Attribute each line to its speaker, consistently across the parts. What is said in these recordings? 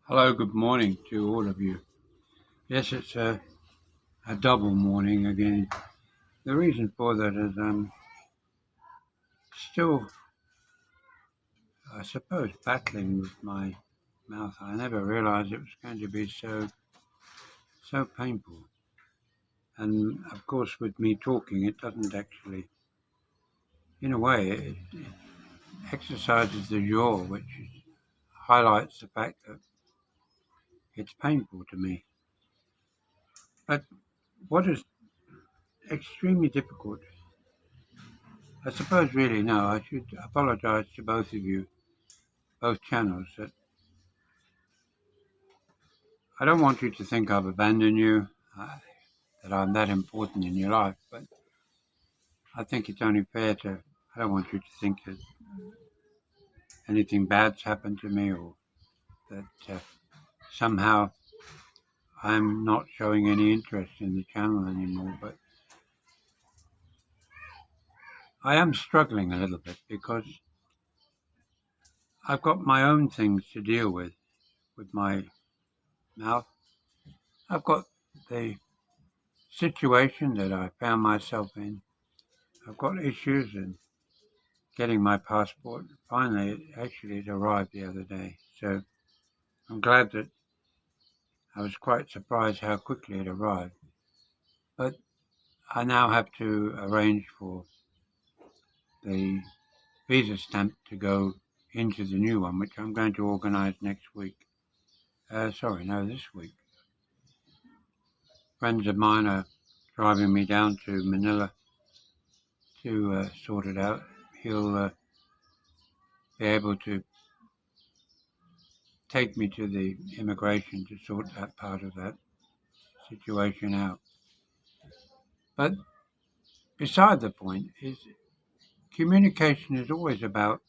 Speaker 1: Hello, good morning to all of you. Yes, it's a double morning again. The reason for that is I'm still, I suppose, battling with my mouth. I never realized it was going to be so painful. And of course, with me talking, it doesn't actually, in a way, it exercises the jaw, which highlights the fact that it's painful to me. But what is extremely difficult, I suppose, really, no, I should apologize to both of you, both channels, that I don't want you to think I've abandoned you, that I'm that important in your life, but I think it's only fair to, I don't want you to think that anything bad's happened to me or that somehow I'm not showing any interest in the channel anymore. But I am struggling a little bit because I've got my own things to deal with my mouth. I've got the situation that I found myself in. I've got issues and getting my passport. Finally, actually, it arrived the other day. So I'm glad that I was quite surprised how quickly it arrived. But I now have to arrange for the visa stamp to go into the new one, which I'm going to organise next week. This week. Friends of mine are driving me down to Manila to sort it out. He'll be able to take me to the immigration to sort that part of that situation out. But beside the point is communication is always about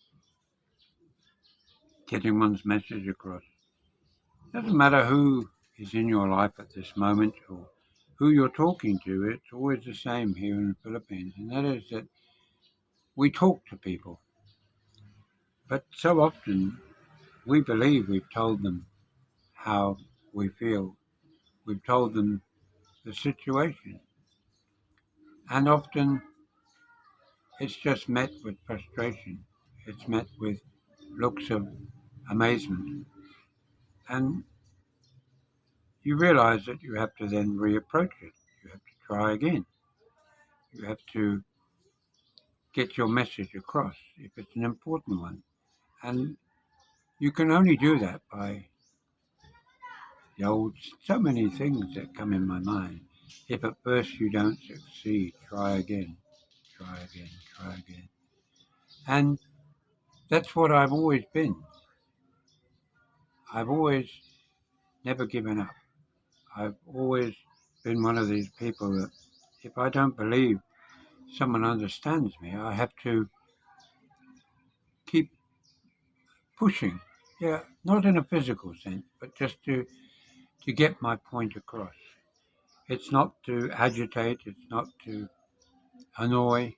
Speaker 1: getting one's message across. It doesn't matter who is in your life at this moment or who you're talking to, it's always the same here in the Philippines, and that is that we talk to people. But so often we believe we've told them how we feel, we've told them the situation, and often it's just met with frustration, it's met with looks of amazement, and you realize that you have to then reapproach it. You have to try again. You have to get your message across if it's an important one. And you can only do that by the old, so many things that come in my mind. If at first you don't succeed, try again, try again, try again. And that's what I've always been. I've always never given up. I've always been one of these people that if I don't believe someone understands me, I have to keep pushing. Yeah, not in a physical sense, but just to get my point across. It's not to agitate, it's not to annoy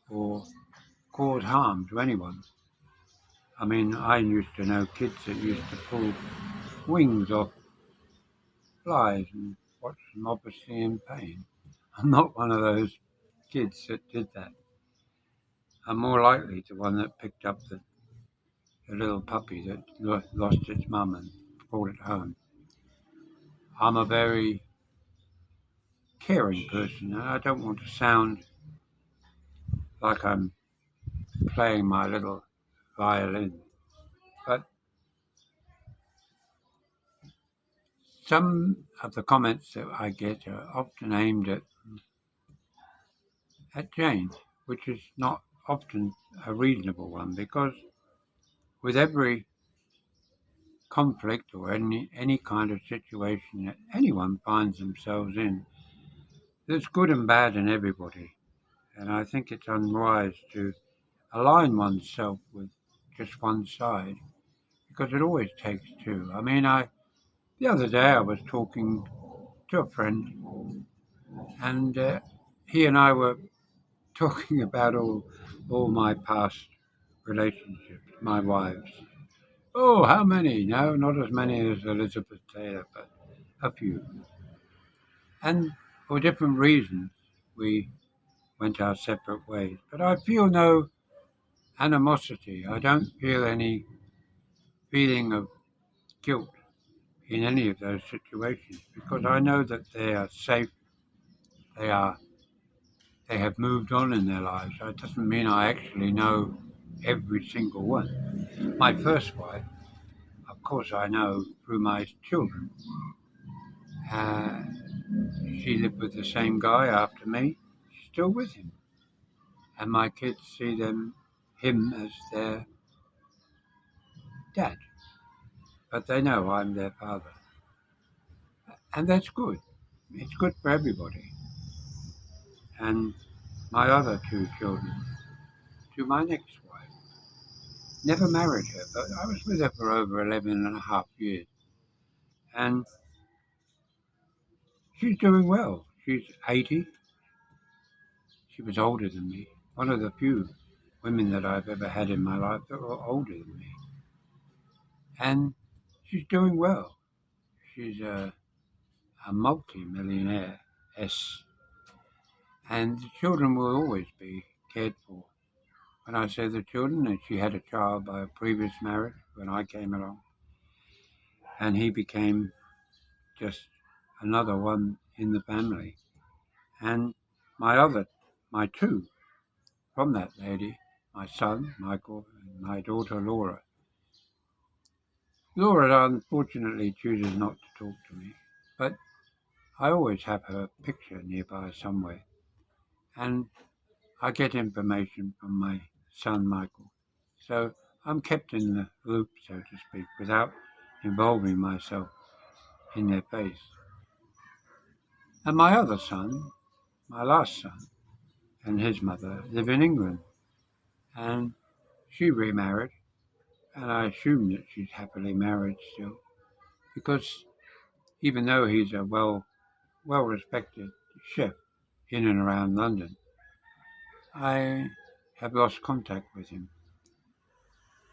Speaker 1: or cause harm to anyone. I mean, I used to know kids that used to pull wings off flies and watch them obviously in pain. I'm not one of those kids that did that. I'm more likely to one that picked up the little puppy that lost its mum and brought it home. I'm a very caring person, and I don't want to sound like I'm playing my little violin. But some of the comments that I get are often aimed at Jane, which is not often a reasonable one because with every conflict or any kind of situation that anyone finds themselves in, there's good and bad in everybody. And I think it's unwise to align oneself with just one side because it always takes two. I mean, the other day I was talking to a friend, and he and I were talking about all my past relationships, my wives, Oh, how many? No, not as many as Elizabeth Taylor, but a few. And for different reasons, we went our separate ways. But I feel no animosity. I don't feel any feeling of guilt in any of those situations because I know that they are safe. They are. They have moved on in their lives. So it doesn't mean I actually know every single one. My first wife, of course, I know through my children. Uh, she lived with the same guy after me. She's still with him, and my kids see him as their dad, but they know I'm their father, and that's good. It's good for everybody. And my other two children, to my next wife, never married her, but I was with her for over 11 and a half years, and she's doing well. She's 80. She was older than me. One of the few women that I've ever had in my life that were older than me. And she's doing well. She's a multi-millionaire, S. And the children will always be cared for. When I say the children, that she had a child by a previous marriage when I came along, and he became just another one in the family. And my two from that lady, my son Michael and my daughter Laura. Laura unfortunately chooses not to talk to me, but I always have her picture nearby somewhere, and I get information from my son Michael. So I'm kept in the loop, so to speak, without involving myself in their face. And my other son, my last son, and his mother live in England, and she remarried, and I assume that she's happily married still, because even though he's a well respected chef in and around London, I have lost contact with him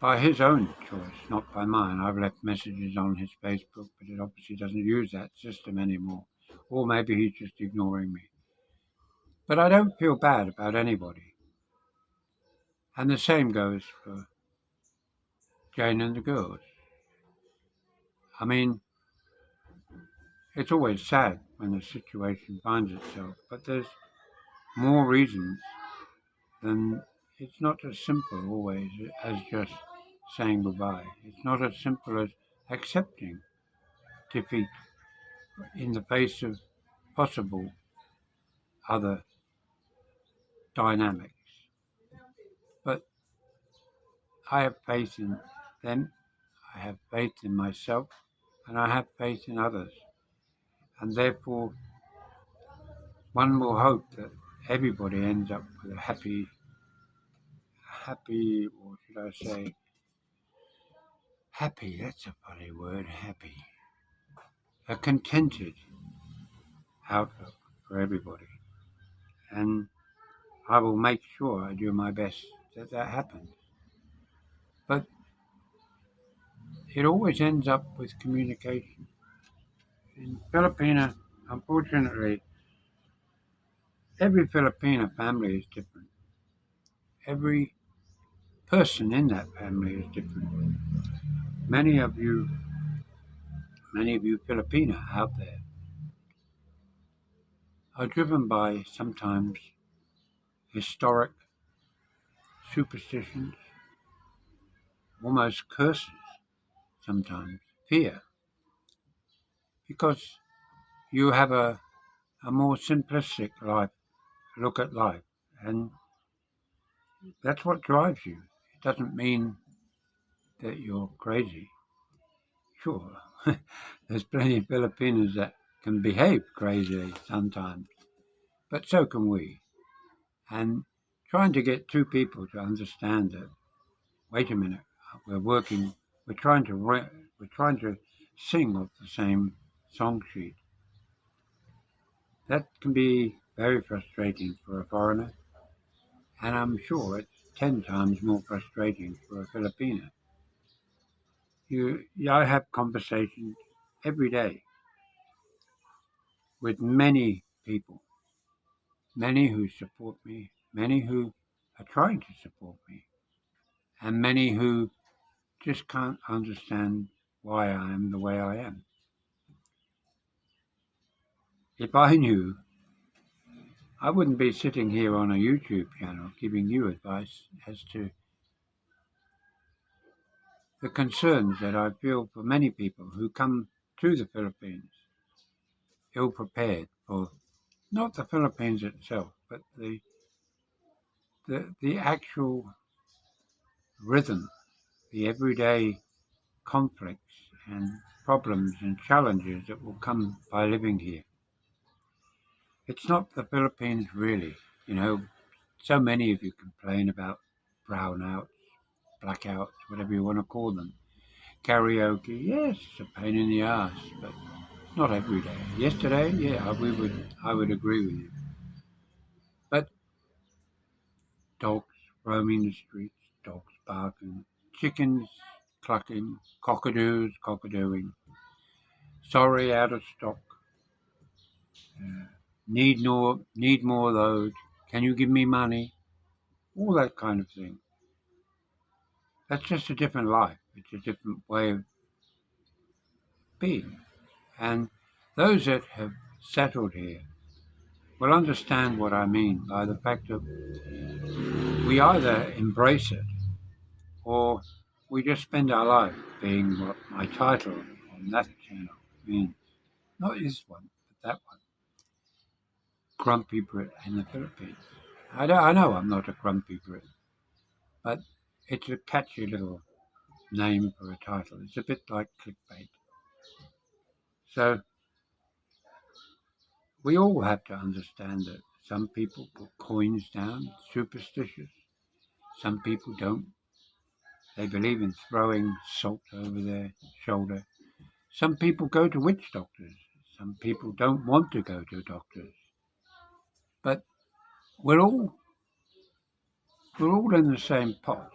Speaker 1: by his own choice, not by mine. I've left messages on his Facebook, but it obviously doesn't use that system anymore. Or maybe he's just ignoring me. But I don't feel bad about anybody. And the same goes for Jane and the girls. I mean, it's always sad when a situation finds itself, but there's more reasons than it's not as simple always as just saying goodbye. It's not as simple as accepting defeat in the face of possible other dynamics. But I have faith in them, I have faith in myself, and I have faith in others. And therefore, one will hope that everybody ends up with a or should I say, happy, that's a funny word, happy, a contented outlook for everybody. And I will make sure I do my best that that happens. But it always ends up with communication. In Filipina, unfortunately, every Filipina family is different. Every person in that family is different. Many of you, many of you Filipina out there are driven by sometimes historic superstitions, almost curses, sometimes fear, because you have a more simplistic look at life, and that's what drives you. It doesn't mean that you're crazy. Sure, there's plenty of Filipinos that can behave crazily sometimes, but so can we. And trying to get two people to understand that, wait a minute, we're working, we're trying to we're trying to sing off the same song sheet. That can be very frustrating for a foreigner, and I'm sure it's 10 times more frustrating for a Filipino. I have conversations every day with many people, many who support me, many who are trying to support me, and many who just can't understand why I am the way I am. If I knew, I wouldn't be sitting here on a YouTube channel giving you advice as to the concerns that I feel for many people who come to the Philippines ill prepared for not the Philippines itself, but the actual rhythm, the everyday conflicts and problems and challenges that will come by living here. It's not the Philippines really, you know. So many of you complain about brownouts, blackouts, whatever you want to call them. Karaoke, yes, it's a pain in the ass, but not every day. Yesterday, yeah, I would agree with you. But dogs roaming the streets, dogs barking, chickens clucking, cockadoos cockadooing, sorry out of stock, need more load, can you give me money? All that kind of thing. That's just a different life. It's a different way of being. And those that have settled here will understand what I mean by the fact that we either embrace it or we just spend our life being what my title on that channel means. Not this one, but that one. Grumpy Brit in the Philippines. I know I'm not a grumpy Brit, but it's a catchy little name for a title. It's a bit like clickbait. So we all have to understand that some people put coins down, superstitious. Some people don't. They believe in throwing salt over their shoulder. Some people go to witch doctors. Some people don't want to go to doctors. But we're all we're all in the same pot.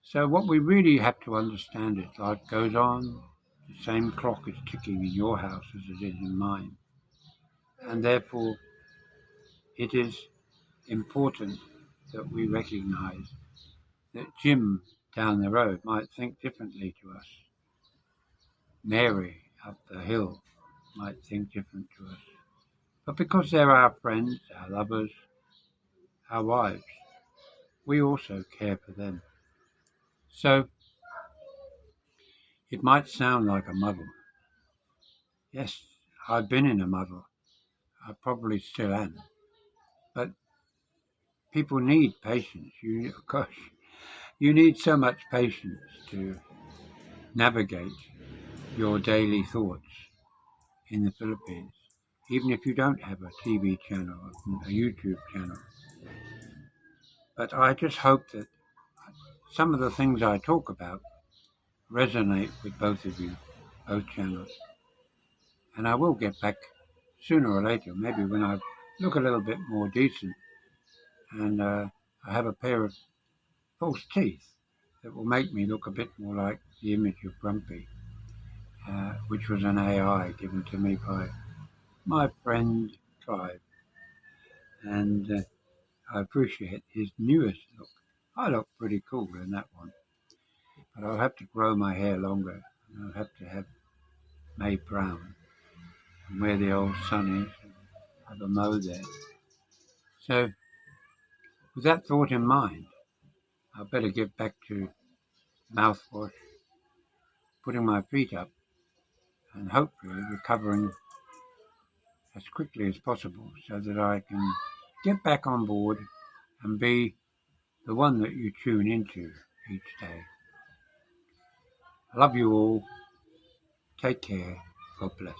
Speaker 1: So what we really have to understand is life goes on. The same clock is ticking in your house as it is in mine. And therefore it is important that we recognize that Jim down the road might think differently to us. Mary up the hill might think different to us. But because they're our friends, our lovers, our wives, we also care for them. So it might sound like a muddle. Yes, I've been in a muddle. I probably still am. But people need patience. You need so much patience to navigate your daily thoughts in the Philippines, even if you don't have a TV channel, a YouTube channel. But I just hope that some of the things I talk about resonate with both of you, both channels. And I will get back sooner or later, maybe when I look a little bit more decent and I have a pair of false teeth that will make me look a bit more like the image of Grumpy, which was an AI given to me by my friend Clive. And I appreciate his newest look. I look pretty cool in that one, but I'll have to grow my hair longer. And I'll have to have made brown and where the old sun is, have a mow there. So with that thought in mind, I better get back to mouthwash, putting my feet up, and hopefully recovering as quickly as possible so that I can get back on board and be the one that you tune into each day. I love you all. Take care. God bless.